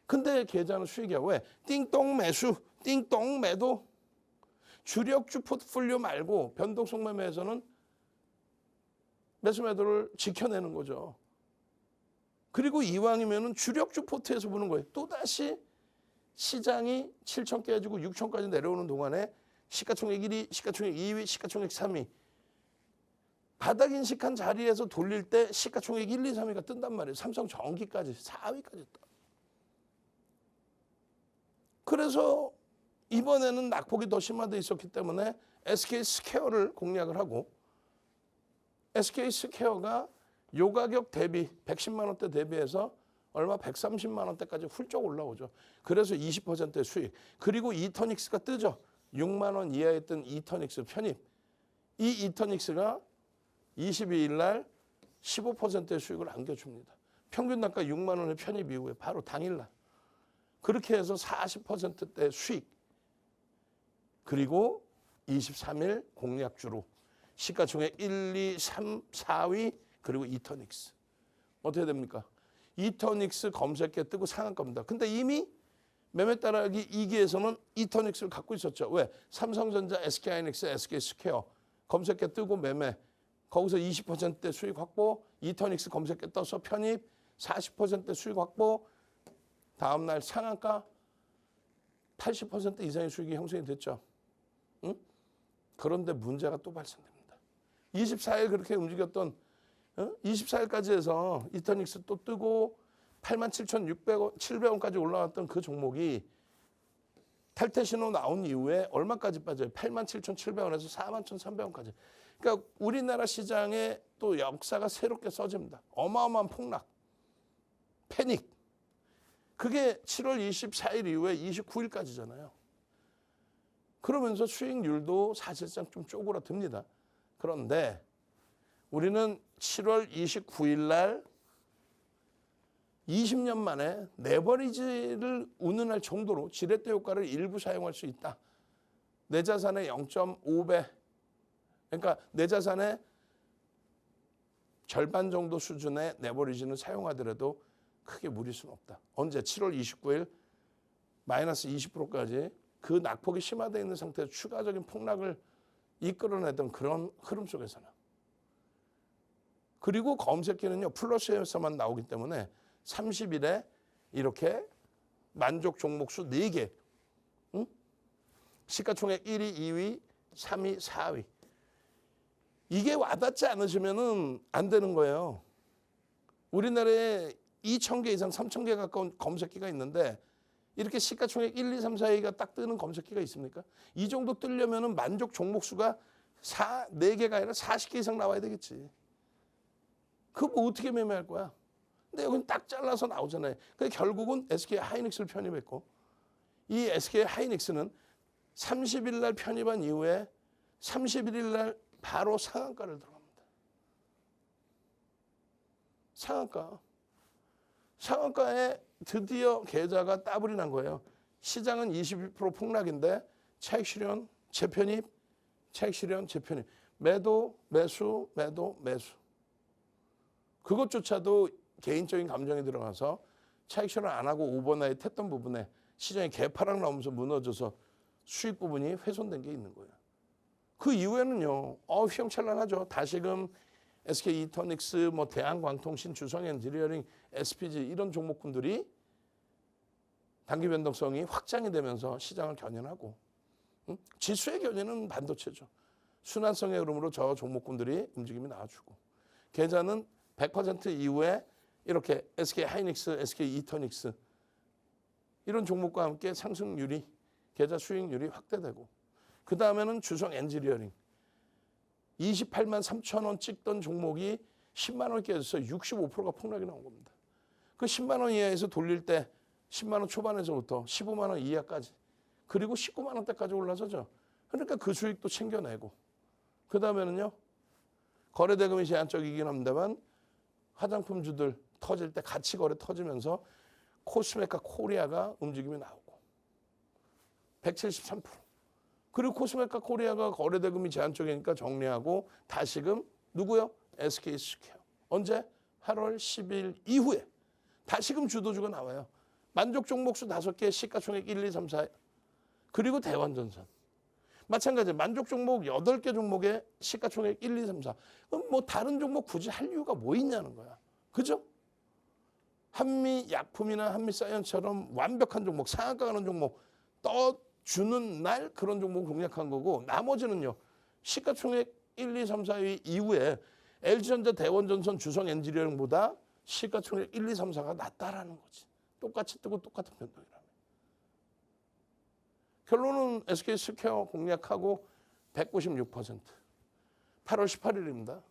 근데 계좌는 수익이야. 왜? 띵똥 매수, 띵똥 매도. 주력주 포트폴리오 말고 변동성 매매에서는 매수 매도를 지켜내는 거죠. 그리고 이왕이면은 주력주 포트에서 보는 거예요. 또다시 시장이 7천 깨지고 6천까지 내려오는 동안에 시가총액 1위, 시가총액 2위, 시가총액 3위. 바닥 인식한 자리에서 돌릴 때 시가총액 1, 2, 3위가 뜬단 말이에요. 삼성전기까지 4위까지 떠. 그래서 이번에는 낙폭이 더 심화되어 있었기 때문에 SK 스퀘어를 공략을 하고 SK 스퀘어가 요 가격 대비 110만 원대 대비해서 얼마 130만 원대까지 훌쩍 올라오죠. 그래서 20%의 수익. 그리고 이터닉스가 뜨죠. 6만 원 이하였던 이터닉스 편입. 이 이터닉스가 22일 날 15%의 수익을 안겨줍니다. 평균 단가 6만 원의 편입 이후에 바로 당일 날. 그렇게 해서 40%대 수익. 그리고 23일 공략주로 시가총액 1, 2, 3, 4위 그리고 이터닉스. 어떻게 됩니까? 이터닉스 검색에 뜨고 상한가입니다. 근데 이미 매매 따라하기 2기에서는 이터닉스를 갖고 있었죠. 왜? 삼성전자, SK하이닉스, SK스퀘어 검색에 뜨고 매매. 거기서 20%대 수익 확보. 이터닉스 검색에 떠서 편입. 40%대 수익 확보. 다음날 상한가 80% 이상의 수익이 형성이 됐죠. 응? 그런데 문제가 또 발생됩니다. 24일 그렇게 움직였던 24일까지 해서 이터닉스 또 뜨고 87,600원, 700원까지 올라왔던 그 종목이 탈퇴 신호 나온 이후에 얼마까지 빠져요? 87,700원에서 41,300원까지. 그러니까 우리나라 시장에 또 역사가 새롭게 써집니다. 어마어마한 폭락, 패닉. 그게 7월 24일 이후에 29일까지잖아요. 그러면서 수익률도 사실상 좀 쪼그라듭니다. 그런데 우리는 7월 29일 날 20년 만에 레버리지를 운운할 정도로 지렛대 효과를 일부 사용할 수 있다. 내 자산의 0.5배. 그러니까 내 자산의 절반 정도 수준의 레버리지는 사용하더라도 크게 무리수는 없다. 언제? 7월 29일 마이너스 20%까지 그 낙폭이 심화되어 있는 상태에서 추가적인 폭락을 이끌어내던 그런 흐름 속에서는. 그리고 검색기는요. 플러스에서만 나오기 때문에 30일에 이렇게 만족 종목수 4개. 응? 시가총액 1위, 2위, 3위, 4위. 이게 와닿지 않으시면 안 되는 거예요. 우리나라에 2,000개 이상 3,000개 가까운 검색기가 있는데 이렇게 시가총액 1, 2, 3, 4위가 딱 뜨는 검색기가 있습니까? 이 정도 뜨려면 만족 종목수가 4개가 아니라 40개 이상 나와야 되겠지. 그거 뭐 어떻게 매매할 거야? 근데 여기는 딱 잘라서 나오잖아요. 그래서 결국은 SK 하이닉스를 편입했고 이 SK 하이닉스는 30일 날 편입한 이후에 31일 날 바로 상한가를 들어갑니다. 상한가. 상한가에 드디어 계좌가 따블이 난 거예요. 시장은 22% 폭락인데 차익 실현, 재편입, 차익 실현, 재편입. 매도, 매수, 매도, 매수. 그것조차도 개인적인 감정이 들어가서 차익 실현 안 하고 오버나잇 했던 부분에 시장이 개파락 나오면서 무너져서 수익 부분이 훼손된 게 있는 거예요. 그 이후에는요. 휘황찬란하죠. 다시금 SK 이터닉스, 대한광통신, 주성엔지니어링, SPG 이런 종목군들이 단기 변동성이 확장이 되면서 시장을 견인하고 지수의 견인은 반도체죠. 순환성의 흐름으로 저 종목군들이 움직임이 나와주고 계좌는 100% 이후에 이렇게 SK 하이닉스, SK 이터닉스 이런 종목과 함께 상승률이 계좌 수익률이 확대되고 그 다음에는 주성 엔지니어링 28만 3천 원 찍던 종목이 10만 원 깨져서 65%가 폭락이 나온 겁니다. 그 10만 원 이하에서 돌릴 때 10만 원 초반에서부터 15만 원 이하까지 그리고 19만 원대까지 올라서죠. 그러니까 그 수익도 챙겨내고 그 다음에는요. 거래대금이 제한적이긴 합니다만 화장품주들 터질 때 같이 거래 터지면서 코스메카 코리아가 움직임이 나오고 173%. 그리고 코스메카 코리아가 거래대금이 제한적이니까 정리하고 다시금 누구요? SK 스퀘어. 언제? 8월 10일 이후에 다시금 주도주가 나와요. 만족 종목수 5개, 시가총액 1, 2, 3, 4. 그리고 대원전선. 마찬가지 만족 종목 8개 종목에 시가총액 1, 2, 3, 4. 그럼 뭐 다른 종목 굳이 할 이유가 뭐 있냐는 거야. 그죠? 한미약품이나 한미사이언스처럼 완벽한 종목, 상한가 가는 종목 떠주는 날 그런 종목 공략한 거고 나머지는요. 시가총액 1, 2, 3, 4위 이후에 LG전자, 대원전선, 주성 엔지니어링보다 시가총액 1, 2, 3, 4가 낮다라는 거지. 똑같이 뜨고 똑같은 변동이라며. 결론은 SK 스퀘어 공략하고 196%. 8월 18일입니다.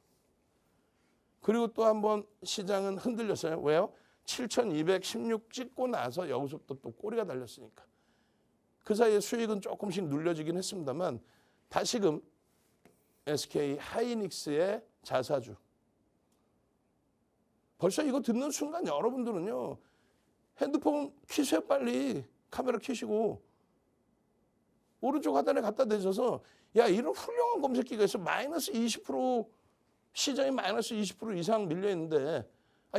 그리고 또 한번 시장은 흔들렸어요. 왜요? 7,216 찍고 나서 여기서부터 또 꼬리가 달렸으니까. 그 사이에 수익은 조금씩 눌려지긴 했습니다만 다시금 SK 하이닉스의 자사주. 벌써 이거 듣는 순간 여러분들은요. 핸드폰 켜세요 빨리. 카메라 켜시고 오른쪽 하단에 갖다 대셔서 야 이런 훌륭한 검색기가 있어. 마이너스 20% 시장이 마이너스 20% 이상 밀려있는데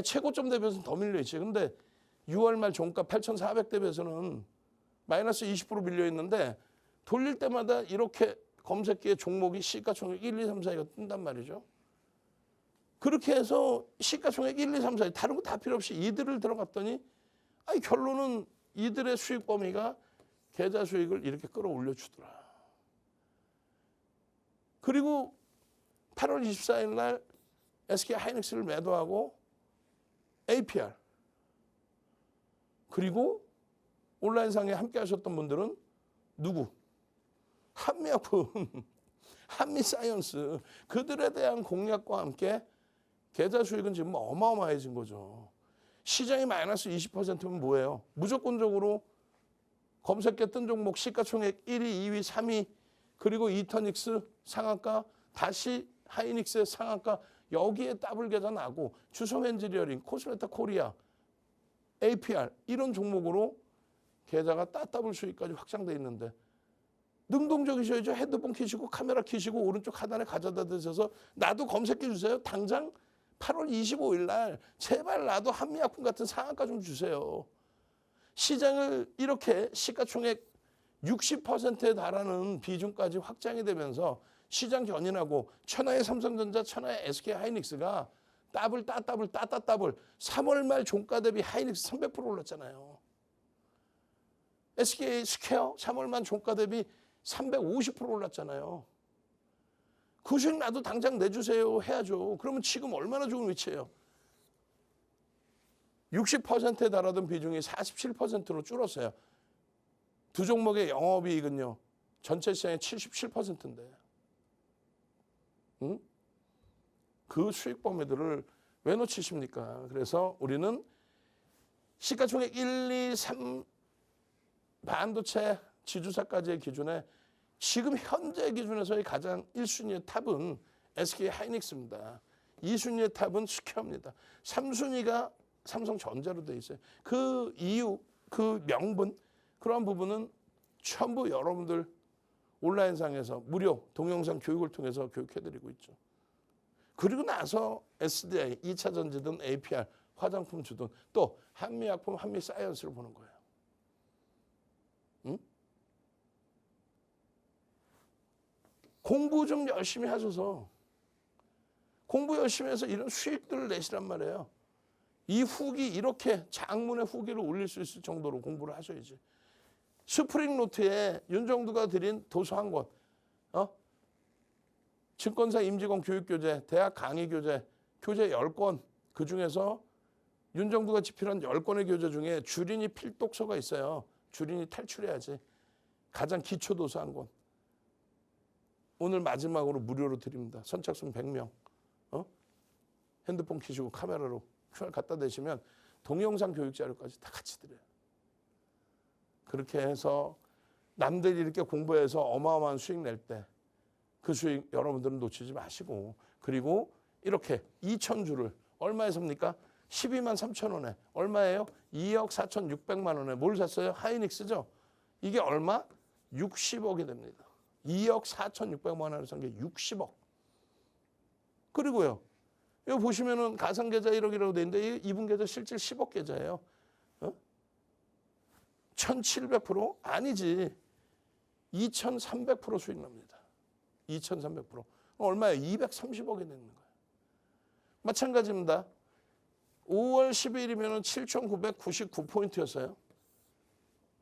최고점 대비해서는 더 밀려있지. 근데 6월 말 종가 8,400 대비해서는 마이너스 20% 밀려있는데 돌릴 때마다 이렇게 검색기의 종목이 시가총액 1, 2, 3, 4가 뜬단 말이죠. 그렇게 해서 시가총액 1, 2, 3, 4 다른 거 다 필요 없이 이들을 들어갔더니 결론은 이들의 수익 범위가 계좌 수익을 이렇게 끌어올려 주더라. 그리고 8월 24일 날 SK 하이닉스를 매도하고 APR 그리고 온라인상에 함께 하셨던 분들은 누구? 한미약품, 한미사이언스 그들에 대한 공략과 함께 계좌 수익은 지금 어마어마해진 거죠. 시장이 마이너스 20%면 뭐예요? 무조건적으로 검색계 뜬 종목 시가총액 1위, 2위, 3위 그리고 이터닉스 상한가 다시 하이닉스의 상한가 여기에 더블 계좌 나고 주성 엔지니어링, 코스메타 코리아, APR 이런 종목으로 계좌가 따따블 수익까지 확장돼 있는데 능동적이셔야죠. 핸드폰 켜시고 카메라 켜시고 오른쪽 하단에 가져다 드셔서 나도 검색해 주세요. 당장 8월 25일 날 제발 나도 한미약품 같은 상한가 좀 주세요. 시장을 이렇게 시가총액 60%에 달하는 비중까지 확장이 되면서 시장 견인하고 천하의 삼성전자, 천하의 SK 하이닉스가 따블 3월 말 종가 대비 하이닉스 300% 올랐잖아요. SK 스퀘어 3월 말 종가 대비 350% 올랐잖아요. 그 수익 나도 당장 내주세요 해야죠. 그러면 지금 얼마나 좋은 위치예요. 60%에 달하던 비중이 47%로 줄었어요. 두 종목의 영업이익은요. 전체 시장의 77%인데. 응? 그 수익 범위들을 왜 놓치십니까? 그래서 우리는 시가총액 1, 2, 3 반도체 지주사까지의 기준에 지금 현재 기준에서의 가장 1순위의 탑은 SK 하이닉스입니다. 2순위의 탑은 스퀘어입니다. 3순위가 삼성전자로 되어 있어요. 그 이유, 그 명분 그런 부분은 전부 여러분들 온라인상에서 무료 동영상 교육을 통해서 교육해드리고 있죠. 그리고 나서 SDI, 2차 전지든 APR, 화장품 주든 또 한미약품, 한미사이언스를 보는 거예요. 응? 공부 좀 열심히 하셔서 공부 열심히 해서 이런 수익들을 내시란 말이에요. 이 후기 이렇게 장문의 후기를 올릴 수 있을 정도로 공부를 하셔야지. 스프링 노트에 윤정두가 드린 도서 한 권, 증권사 임직원 교육교재, 대학 강의교재, 교재 10권, 그중에서 윤정두가 집필한 10권의 교재 중에 주린이 필독서가 있어요. 주린이 탈출해야지. 가장 기초 도서 한 권. 오늘 마지막으로 무료로 드립니다. 선착순 100명. 핸드폰 켜시고 카메라로 QR 갖다 대시면 동영상 교육 자료까지 다 같이 드려요. 그렇게 해서 남들이 이렇게 공부해서 어마어마한 수익 낼 때 그 수익 여러분들은 놓치지 마시고, 그리고 이렇게 2,000주를 얼마에 삽니까? 12만 3천 원에. 얼마예요? 2억 4,600만 원에. 뭘 샀어요? 하이닉스죠? 이게 얼마? 60억이 됩니다. 2억 4,600만 원을 산 게 60억. 그리고요, 여기 보시면은 가상계좌 1억이라고 돼 있는데 이분 계좌 실질 10억 계좌예요. 1,700%? 아니지. 2,300% 수익 납니다. 2,300%. 얼마예요? 230억이 되는 거예요. 마찬가지입니다. 5월 10일이면 7,999포인트였어요.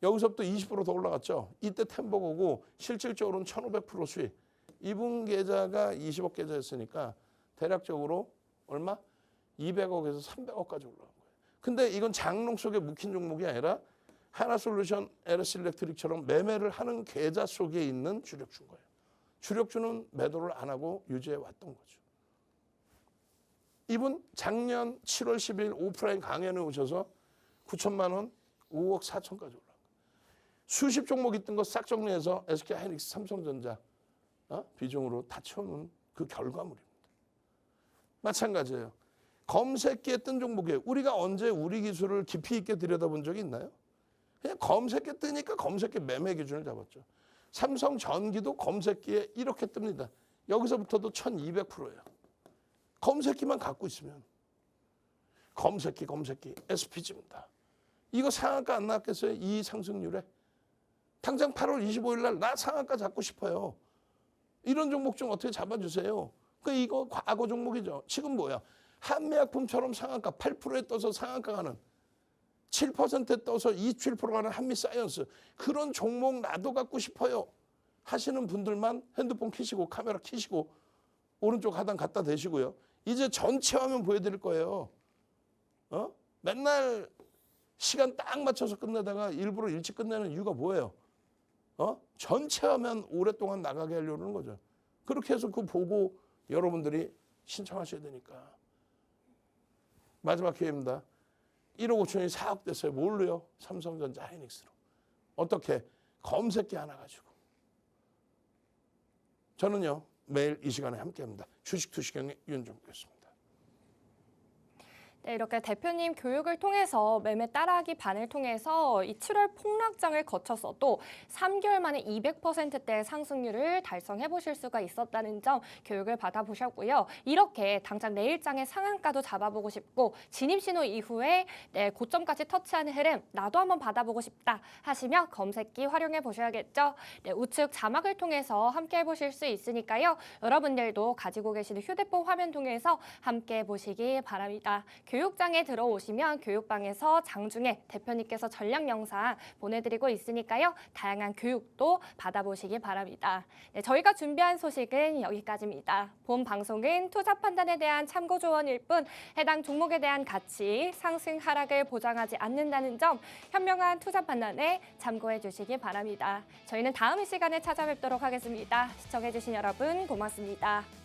여기서부터 20% 더 올라갔죠. 이때 템버거고 실질적으로는 1,500% 수익. 이분 계좌가 20억 계좌였으니까 대략적으로 얼마? 200억에서 300억까지 올라간 거예요. 근데 이건 장롱 속에 묵힌 종목이 아니라 하나솔루션, LS일렉트릭처럼 매매를 하는 계좌 속에 있는 주력주인 거예요. 주력주는 매도를 안 하고 유지해 왔던 거죠. 이분 작년 7월 10일 오프라인 강연에 오셔서 9천만 원, 5억 4천까지 올라간 거예요. 수십 종목 있던 거 싹 정리해서 SK 하이닉스, 삼성전자 비중으로 다 채우는 그 결과물입니다. 마찬가지예요. 검색기에 뜬 종목에 우리가 언제 우리 기술을 깊이 있게 들여다본 적이 있나요? 그냥 검색기에 뜨니까 검색기 매매 기준을 잡았죠. 삼성전기도 검색기에 이렇게 뜹니다. 여기서부터도 1200%예요. 검색기만 갖고 있으면. 검색기 SPG입니다. 이거 상한가 안 나왔겠어요? 이 상승률에. 당장 8월 25일 날 나 상한가 잡고 싶어요. 이런 종목 좀 어떻게 잡아주세요. 이거 과거 종목이죠. 지금 뭐야? 한미약품처럼 상한가 8%에 떠서 상한가 가는, 7%에 떠서 27% 가는 한미사이언스, 그런 종목 나도 갖고 싶어요 하시는 분들만 핸드폰 켜시고 카메라 켜시고 오른쪽 하단 갖다 대시고요. 이제 전체 화면 보여드릴 거예요. 맨날 시간 딱 맞춰서 끝내다가 일부러 일찍 끝내는 이유가 뭐예요? 전체 화면 오랫동안 나가게 하려고 하는 거죠. 그렇게 해서 그거 보고 여러분들이 신청하셔야 되니까. 마지막 기회입니다. 1억 5천이 4억 됐어요. 뭘로요? 삼성전자 하이닉스로. 어떻게? 검색기 하나 가지고. 저는요, 매일 이 시간에 함께합니다. 주식투시경의 윤정두였습니다. 네, 이렇게 대표님 교육을 통해서 매매 따라하기 반을 통해서 이 7월 폭락장을 거쳤어도 3개월 만에 200%대의 상승률을 달성해 보실 수가 있었다는 점 교육을 받아보셨고요. 이렇게 당장 내일장의 상한가도 잡아보고 싶고 진입신호 이후에 고점까지 터치하는 흐름 나도 한번 받아보고 싶다 하시면 검색기 활용해 보셔야겠죠. 네, 우측 자막을 통해서 함께 해보실 수 있으니까요. 여러분들도 가지고 계시는 휴대폰 화면 통해서 함께 보시기 바랍니다. 교육장에 들어오시면 교육방에서 장중에 대표님께서 전략 영상 보내드리고 있으니까요. 다양한 교육도 받아보시기 바랍니다. 네, 저희가 준비한 소식은 여기까지입니다. 본 방송은 투자 판단에 대한 참고 조언일 뿐 해당 종목에 대한 가치, 상승, 하락을 보장하지 않는다는 점 현명한 투자 판단에 참고해 주시기 바랍니다. 저희는 다음 시간에 찾아뵙도록 하겠습니다. 시청해 주신 여러분 고맙습니다.